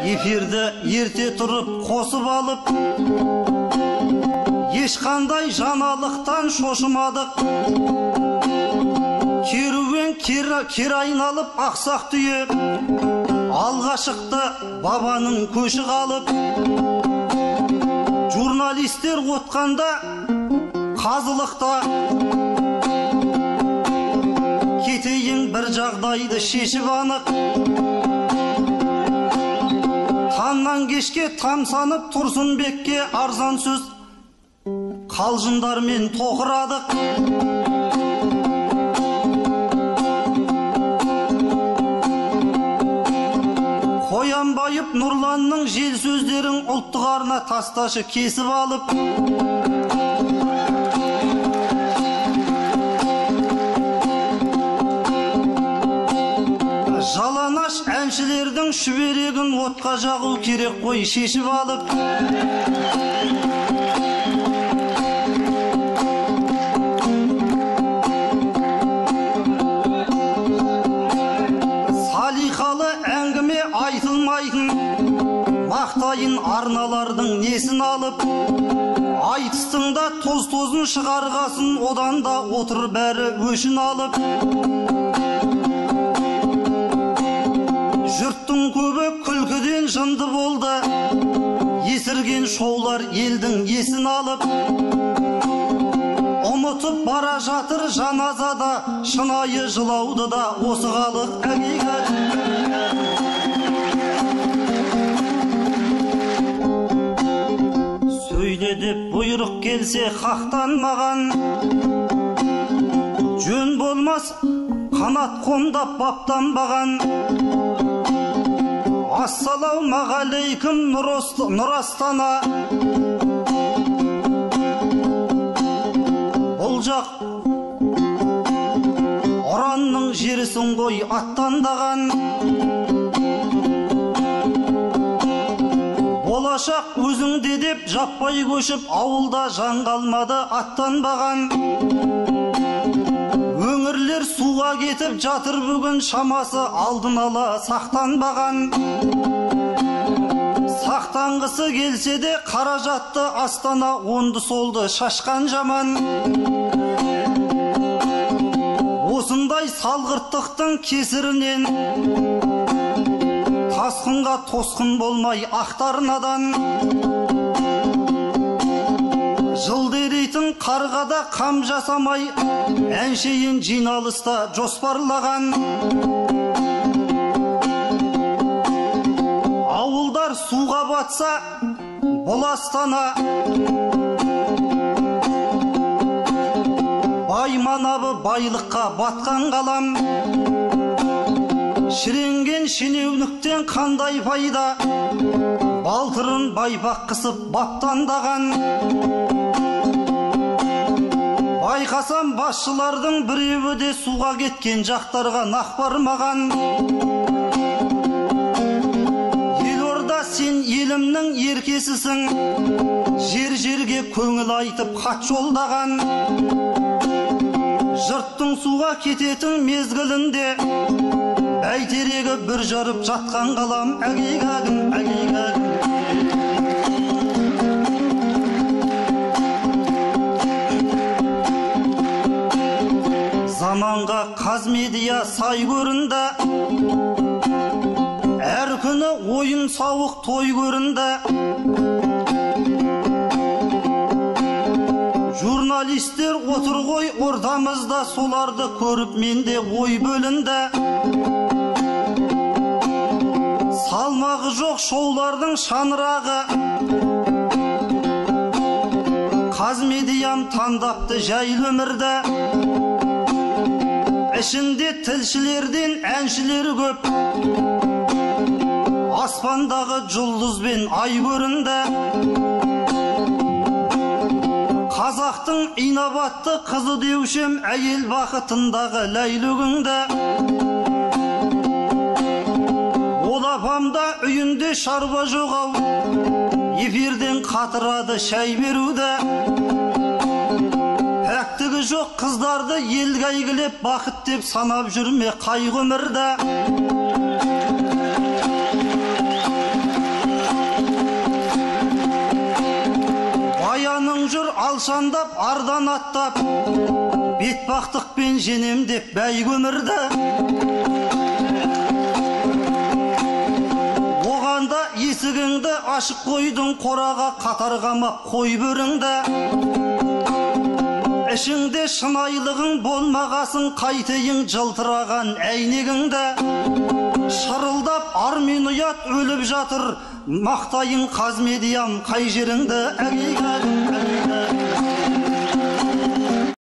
Эфирді ерте тұрып қосып алып, ешқандай жаңалықтан шошымадық. Керуен кері айналып ақсақ түйе, алға шықты бабаның көші қалып. Журналистер отқанда, қазылықта, кетейін бір жағдайды шешіп анық. Таңнан кешке тамсанып Тұрсынбекке арзан сөз, қалжыңдармен тоқырадық. Қоянбайып Нұрланның жел сөздерін ұлттық арна тасташы кесіп алып. Жаланаш әншілердің шүберегін отқа жағу керек қой шешіп алып. Салиқалы әңгіме айтылмайтын, мақтайын арналардың несін алып. Айтыстың да тоз-тозын шығарғасын, одан да отыр бәрі өшін алып. Жұрттың көбі күлкіден жынды болды, есірген шоулар елдің есін алып. Ұмытып бара жатыр жаназада, шынайы жылауды да осы халық әкиқат. Сөйле деп бұйрық келсе қақтанмаған, жөн болмас қанат қомдап баптанбаған. Ассалаумағалейкум Нұр Астана. Бұл жақ ұранның жерісін ғой аттандаған. Болашақ өзіңде деп жаппай көшіп, ауылда жан қалмады аттанбаған. Өңірлер суға кетіп жатыр бүгін, шамасы алдын ала сақтанбаған. Сақтанғысы келсе де қаражатты Астана онды солды шашқан жаман. Осындай салғырттықтың кесірінен тасқынға тосқын болмай ақтарынадан. Жылдерейтін қарғада қам жасамай, әншейін жиналыста жоспарлаған. Ауылдар суға батса, бұл Астана. Бай манабы байлыққа батқан қалам. Шіренген шенеуніктен қандай пайда, балтырын байбақ қысып баптандаған. Байқасам басшылардың біреуі де суға кеткен жақтарға нақ бармаған. Елорда, сен елімнің еркесісің, жер-жерге көңіл айтып хат жолдаған. Жұрттың суға кететін мезгілінде бәйтерегі бір жарып жатқан қалам. Әкиқатым, әкиқатым. Заманға Қазмедиа сай көрінді, әр күні ойын сауық той көрінді. Журналистер отыр ғой ортамызда, соларды көріп менде ой бөлінді. Салмағы жоқ шоулардың шаңырағы, Қазмедиам таңдапты жайлы өмірді. Ішінде тілшілерден әншілер көп, аспандағы жұлдыз бен ай көрінді. Қазақтың инабатты қызы деушем, әйел бақытындағы ләйлігіңді. Ол апамда үйінде шаруа жоғау, эфирден қатырады шай беруді. Пәктігі жоқ қыздарды елге әйгілеп, бақыт деп санап жүрме қайғы өмірді. алшандап ардан аттап бетбақтықпен женем деп бәй көмірді. Оғанда есігіңді ашық қойдың, қораға қатар қамап қой бөріңді. Ішіңде шынайлығың болмағасын, қайтейін жылтыраған әйнегіңді. Шырылдап армен ұят өліп жатыр, мақтайын қазмедиям қай жеріңді.